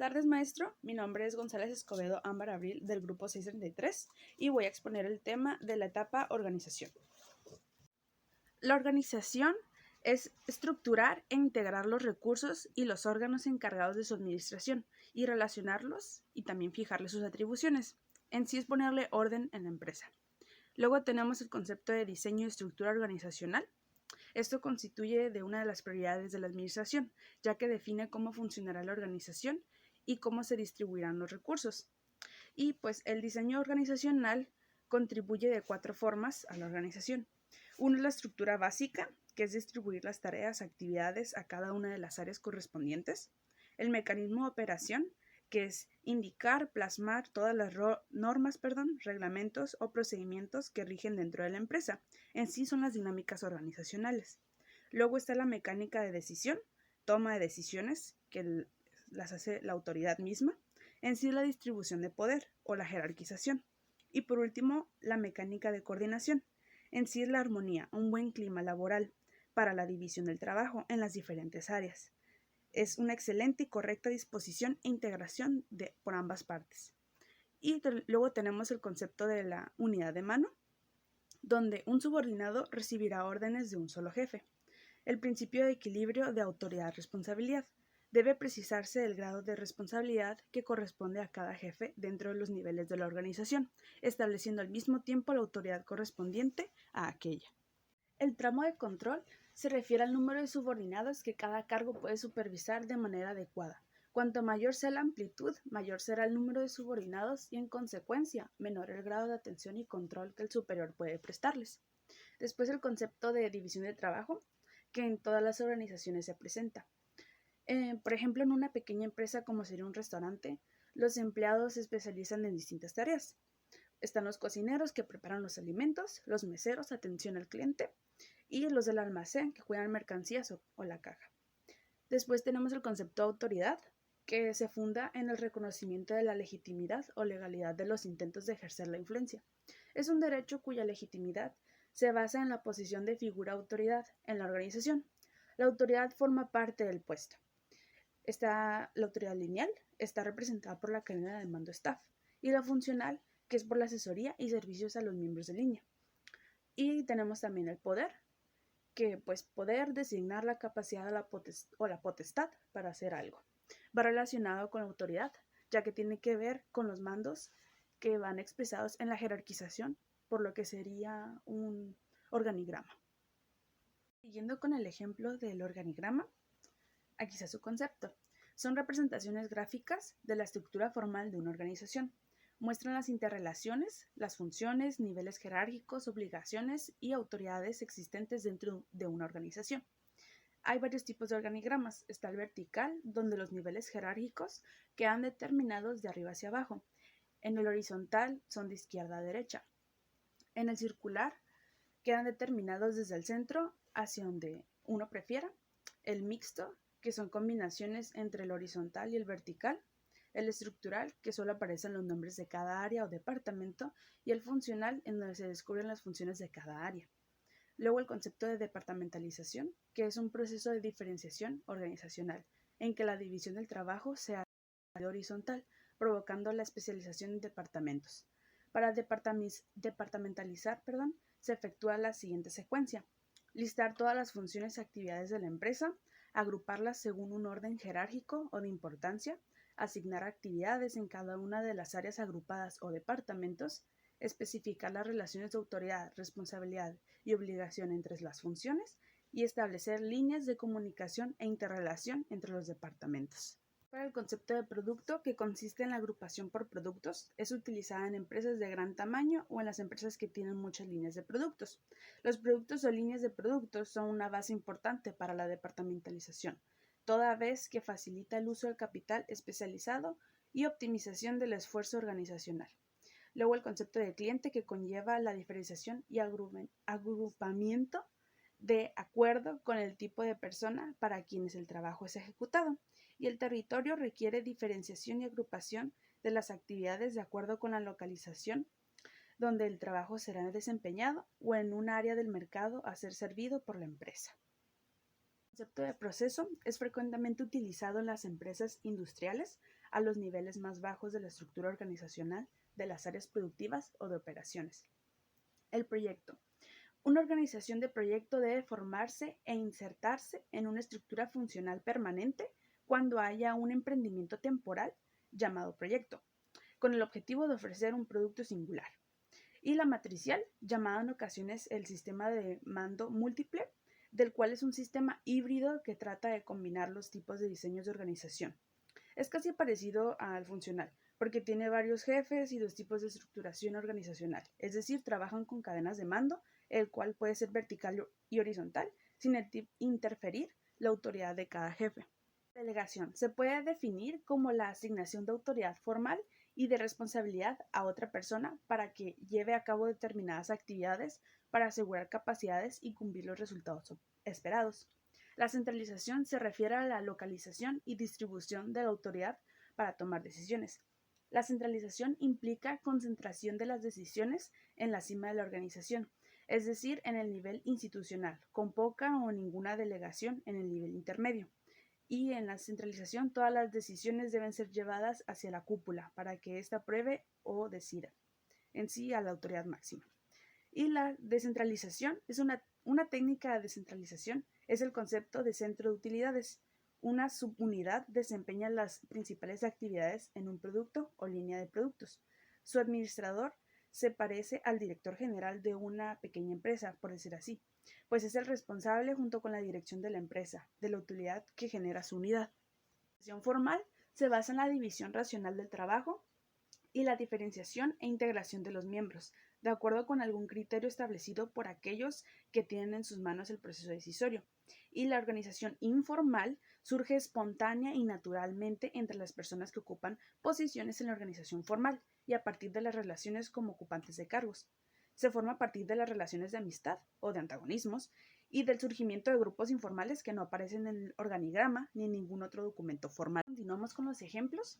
tardes, maestro. Mi nombre es González Escobedo Ámbar Abril del grupo 633 y voy a exponer el tema de la etapa organización. La organización es estructurar e integrar los recursos y los órganos encargados de su administración y relacionarlos y también fijarles sus atribuciones. En sí es ponerle orden en la empresa. Luego tenemos el concepto de diseño y estructura organizacional. Esto constituye de una de las prioridades de la administración, ya que define cómo funcionará la organización y cómo se distribuirán los recursos. Y pues el diseño organizacional contribuye de 4 formas a la organización. Uno es la estructura básica, que es distribuir las tareas, actividades a cada una de las áreas correspondientes. El mecanismo de operación, que es indicar, plasmar todas las normas, reglamentos o procedimientos que rigen dentro de la empresa. En sí son las dinámicas organizacionales. Luego está la mecánica de decisión, toma de decisiones, que las hace la autoridad misma. En sí la distribución de poder o la jerarquización. Y por último, la mecánica de coordinación. En sí es la armonía, un buen clima laboral para la división del trabajo en las diferentes áreas. Es una excelente y correcta disposición e integración por ambas partes. Y luego tenemos el concepto de la unidad de mano, donde un subordinado recibirá órdenes de un solo jefe. El principio de equilibrio de autoridad-responsabilidad. Debe precisarse el grado de responsabilidad que corresponde a cada jefe dentro de los niveles de la organización, estableciendo al mismo tiempo la autoridad correspondiente a aquella. El tramo de control se refiere al número de subordinados que cada cargo puede supervisar de manera adecuada. Cuanto mayor sea la amplitud, mayor será el número de subordinados y, en consecuencia, menor el grado de atención y control que el superior puede prestarles. Después el concepto de división de trabajo, que en todas las organizaciones se presenta. Por ejemplo, en una pequeña empresa como sería un restaurante, los empleados se especializan en distintas tareas. Están los cocineros que preparan los alimentos, los meseros, atención al cliente, y los del almacén que cuidan mercancías o la caja. Después tenemos el concepto de autoridad, que se funda en el reconocimiento de la legitimidad o legalidad de los intentos de ejercer la influencia. Es un derecho cuya legitimidad se basa en la posición de figura autoridad en la organización. La autoridad forma parte del puesto. La autoridad lineal está representada por la cadena de mando staff y la funcional, que es por la asesoría y servicios a los miembros de línea. Y tenemos también el poder, que pues poder designar la capacidad o la potestad para hacer algo. Va relacionado con la autoridad, ya que tiene que ver con los mandos que van expresados en la jerarquización, por lo que sería un organigrama. Siguiendo con el ejemplo del organigrama, aquí está su concepto. Son representaciones gráficas de la estructura formal de una organización. Muestran las interrelaciones, las funciones, niveles jerárquicos, obligaciones y autoridades existentes dentro de una organización. Hay varios tipos de organigramas. Está el vertical, donde los niveles jerárquicos quedan determinados de arriba hacia abajo. En el horizontal son de izquierda a derecha. En el circular quedan determinados desde el centro hacia donde uno prefiera. El mixto, que son combinaciones entre el horizontal y el vertical. El estructural, que solo aparecen los nombres de cada área o departamento, y el funcional, en donde se descubren las funciones de cada área. Luego el concepto de departamentalización, que es un proceso de diferenciación organizacional, en que la división del trabajo se hace horizontal, provocando la especialización en departamentos. Para departamentalizar, se efectúa la siguiente secuencia: listar todas las funciones y actividades de la empresa, agruparlas según un orden jerárquico o de importancia, asignar actividades en cada una de las áreas agrupadas o departamentos, especificar las relaciones de autoridad, responsabilidad y obligación entre las funciones y establecer líneas de comunicación e interrelación entre los departamentos. Para el concepto de producto, que consiste en la agrupación por productos, es utilizada en empresas de gran tamaño o en las empresas que tienen muchas líneas de productos. Los productos o líneas de productos son una base importante para la departamentalización, toda vez que facilita el uso del capital especializado y optimización del esfuerzo organizacional. Luego el concepto de cliente, que conlleva la diferenciación y agrupamiento de acuerdo con el tipo de persona para quienes el trabajo es ejecutado. Y el territorio requiere diferenciación y agrupación de las actividades de acuerdo con la localización donde el trabajo será desempeñado o en un área del mercado a ser servido por la empresa. El concepto de proceso es frecuentemente utilizado en las empresas industriales, a los niveles más bajos de la estructura organizacional de las áreas productivas o de operaciones. El proyecto. Una organización de proyecto debe formarse e insertarse en una estructura funcional permanente cuando haya un emprendimiento temporal llamado proyecto, con el objetivo de ofrecer un producto singular. Y la matricial, llamada en ocasiones el sistema de mando múltiple, del cual es un sistema híbrido que trata de combinar los tipos de diseños de organización. Es casi parecido al funcional, porque tiene varios jefes y dos tipos de estructuración organizacional, es decir, trabajan con cadenas de mando, el cual puede ser vertical y horizontal, sin interferir la autoridad de cada jefe. Delegación se puede definir como la asignación de autoridad formal y de responsabilidad a otra persona para que lleve a cabo determinadas actividades para asegurar capacidades y cumplir los resultados esperados. La centralización se refiere a la localización y distribución de la autoridad para tomar decisiones. La centralización implica concentración de las decisiones en la cima de la organización, es decir, en el nivel institucional, con poca o ninguna delegación en el nivel intermedio. Y en la centralización todas las decisiones deben ser llevadas hacia la cúpula para que ésta apruebe o decida en sí a la autoridad máxima. Y la descentralización es una técnica de descentralización, es el concepto de centro de utilidades. Una subunidad desempeña las principales actividades en un producto o línea de productos. Su administrador se parece al director general de una pequeña empresa, por decir así, pues es el responsable junto con la dirección de la empresa, de la utilidad que genera su unidad. La organización formal se basa en la división racional del trabajo y la diferenciación e integración de los miembros, de acuerdo con algún criterio establecido por aquellos que tienen en sus manos el proceso decisorio. Y la organización informal surge espontánea y naturalmente entre las personas que ocupan posiciones en la organización formal y a partir de las relaciones como ocupantes de cargos. Se forma a partir de las relaciones de amistad o de antagonismos y del surgimiento de grupos informales que no aparecen en el organigrama ni en ningún otro documento formal. Continuamos con los ejemplos.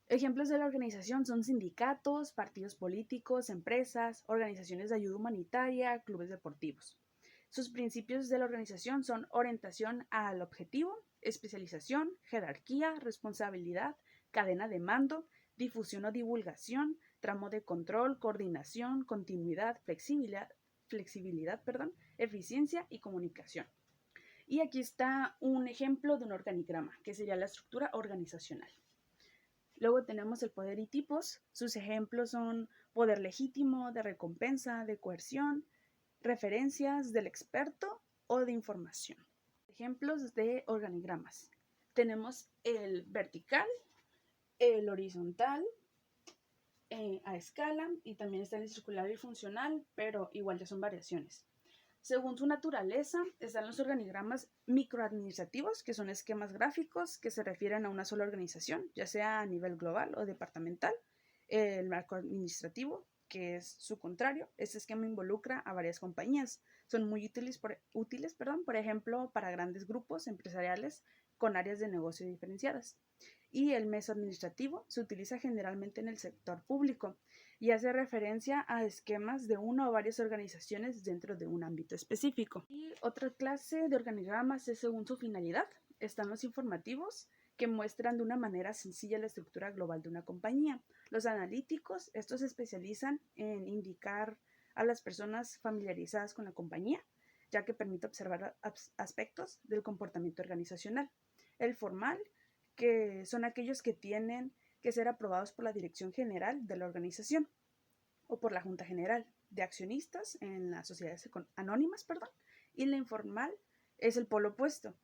Ejemplos de la organización son sindicatos, partidos políticos, empresas, organizaciones de ayuda humanitaria, clubes deportivos. Sus principios de la organización son orientación al objetivo, especialización, jerarquía, responsabilidad, cadena de mando, difusión o divulgación, tramo de control, coordinación, continuidad, flexibilidad, eficiencia y comunicación. Y aquí está un ejemplo de un organigrama, que sería la estructura organizacional. Luego tenemos el poder y tipos. Sus ejemplos son poder legítimo, de recompensa, de coerción, referencias del experto o de información. Ejemplos de organigramas. Tenemos el vertical, el horizontal, a escala, y también está el circular y funcional, pero igual ya son variaciones. Según su naturaleza, están los organigramas microadministrativos, que son esquemas gráficos que se refieren a una sola organización, ya sea a nivel global o departamental. El macroadministrativo, que es su contrario, este esquema involucra a varias compañías. Son muy útiles, por ejemplo, para grandes grupos empresariales con áreas de negocio diferenciadas. Y el mesoadministrativo se utiliza generalmente en el sector público y hace referencia a esquemas de una o varias organizaciones dentro de un ámbito específico. Y otra clase de organigramas es según su finalidad. Están los informativos, que muestran de una manera sencilla la estructura global de una compañía. Los analíticos, estos se especializan en indicar a las personas familiarizadas con la compañía, ya que permite observar aspectos del comportamiento organizacional. El formal, que son aquellos que tienen que ser aprobados por la Dirección General de la organización o por la Junta General de Accionistas en las sociedades anónimas, y la informal es el polo opuesto.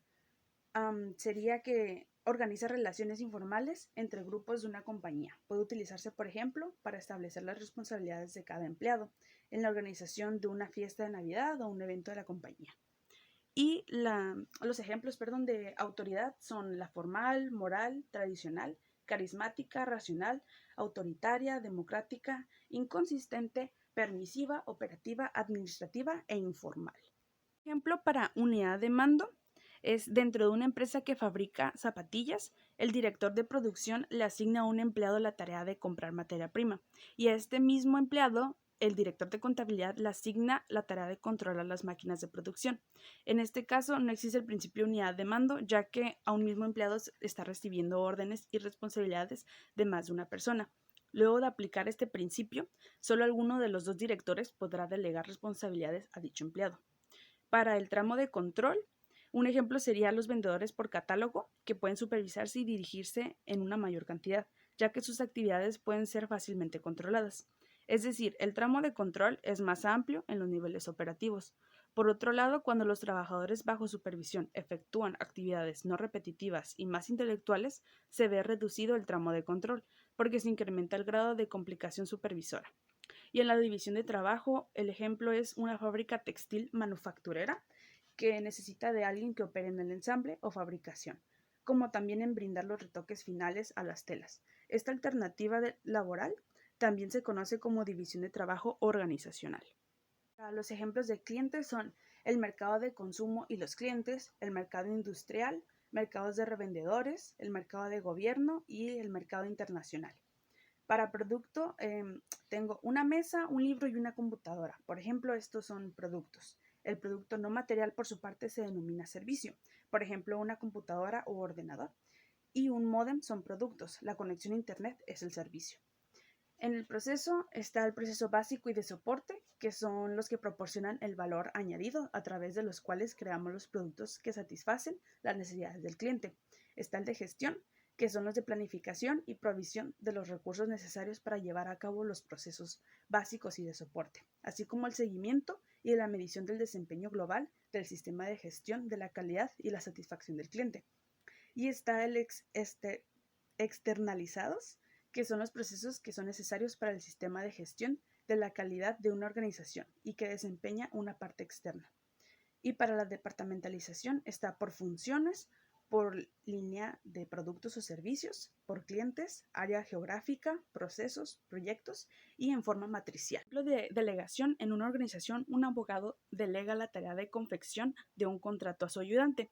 Sería que organiza relaciones informales entre grupos de una compañía. Puede utilizarse, por ejemplo, para establecer las responsabilidades de cada empleado en la organización de una fiesta de Navidad o un evento de la compañía. Y los ejemplos de autoridad son la formal, moral, tradicional, carismática, racional, autoritaria, democrática, inconsistente, permisiva, operativa, administrativa e informal. Ejemplo para unidad de mando es dentro de una empresa que fabrica zapatillas, el director de producción le asigna a un empleado la tarea de comprar materia prima y a este mismo empleado el director de contabilidad le asigna la tarea de controlar las máquinas de producción. En este caso, no existe el principio de unidad de mando, ya que a un mismo empleado está recibiendo órdenes y responsabilidades de más de una persona. Luego de aplicar este principio, solo alguno de los dos directores podrá delegar responsabilidades a dicho empleado. Para el tramo de control, un ejemplo sería los vendedores por catálogo, que pueden supervisarse y dirigirse en una mayor cantidad, ya que sus actividades pueden ser fácilmente controladas. Es decir, el tramo de control es más amplio en los niveles operativos. Por otro lado, cuando los trabajadores bajo supervisión efectúan actividades no repetitivas y más intelectuales, se ve reducido el tramo de control, porque se incrementa el grado de complicación supervisora. Y en la división de trabajo, el ejemplo es una fábrica textil manufacturera que necesita de alguien que opere en el ensamble o fabricación, como también en brindar los retoques finales a las telas. Esta alternativa laboral también se conoce como división de trabajo organizacional. Los ejemplos de clientes son el mercado de consumo y los clientes, el mercado industrial, mercados de revendedores, el mercado de gobierno y el mercado internacional. Para producto, tengo una mesa, un libro y una computadora. Por ejemplo, estos son productos. El producto no material, por su parte, se denomina servicio. Por ejemplo, una computadora o ordenador. Y un módem son productos. La conexión a Internet es el servicio. En el proceso está el proceso básico y de soporte, que son los que proporcionan el valor añadido a través de los cuales creamos los productos que satisfacen las necesidades del cliente. Está el de gestión, que son los de planificación y provisión de los recursos necesarios para llevar a cabo los procesos básicos y de soporte, así como el seguimiento y la medición del desempeño global del sistema de gestión de la calidad y la satisfacción del cliente. Y está el externalizados, que son los procesos que son necesarios para el sistema de gestión de la calidad de una organización y que desempeña una parte externa. Y para la departamentalización está por funciones, por línea de productos o servicios, por clientes, área geográfica, procesos, proyectos y en forma matricial. Por ejemplo, de delegación, en una organización, un abogado delega la tarea de confección de un contrato a su ayudante.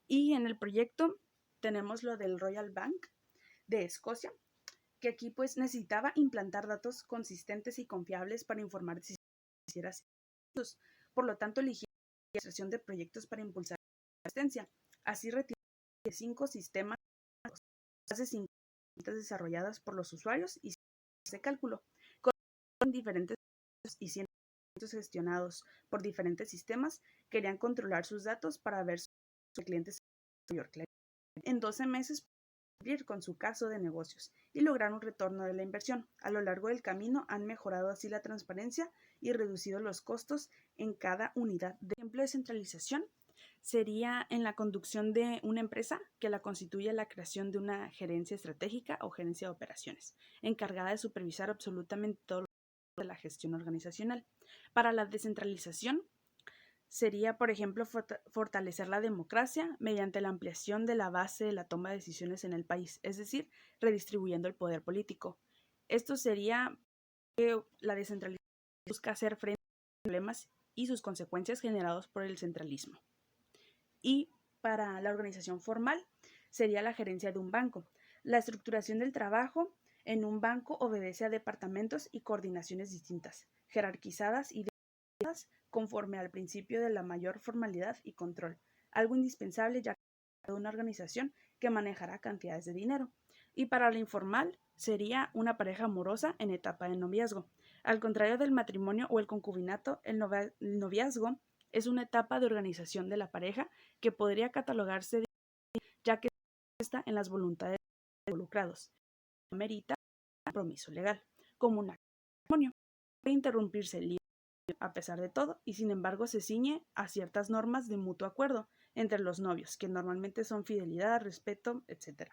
Y en el proyecto tenemos lo del Royal Bank de Escocia, que aquí pues necesitaba implantar datos consistentes y confiables para informar de si hiciera. Por lo tanto, eligió la administración de proyectos para impulsar la asistencia. Así retiró 5 sistemas, más de 50 desarrolladas por los usuarios y se calculó con diferentes y cientos gestionados por diferentes sistemas querían controlar sus datos para ver sus clientes mayor claridad. En 12 meses cumplir con su caso de negocios y lograr un retorno de la inversión. A lo largo del camino han mejorado así la transparencia y reducido los costos en cada unidad. De ejemplo de centralización sería en la conducción de una empresa que la constituye la creación de una gerencia estratégica o gerencia de operaciones, encargada de supervisar absolutamente todo de la gestión organizacional. Para la descentralización sería, por ejemplo, fortalecer la democracia mediante la ampliación de la base de la toma de decisiones en el país, es decir, redistribuyendo el poder político. Esto sería la descentralización busca hacer frente a los problemas y sus consecuencias generados por el centralismo. Y para la organización formal sería la gerencia de un banco. La estructuración del trabajo en un banco obedece a departamentos y coordinaciones distintas, jerarquizadas y conforme al principio de la mayor formalidad y control, algo indispensable ya que una organización que manejará cantidades de dinero. Y para la informal sería una pareja amorosa en etapa de noviazgo. Al contrario del matrimonio o el concubinato, el noviazgo es una etapa de organización de la pareja que podría catalogarse de, ya que está en las voluntades de los involucrados. Amerita compromiso legal, como un matrimonio. Puede interrumpirse libre a pesar de todo, y sin embargo se ciñe a ciertas normas de mutuo acuerdo entre los novios, que normalmente son fidelidad, respeto, etc.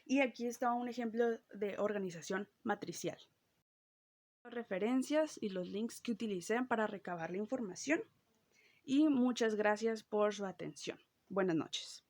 Y aquí está un ejemplo de organización matricial. Las referencias y los links que utilicé para recabar la información. Y muchas gracias por su atención. Buenas noches.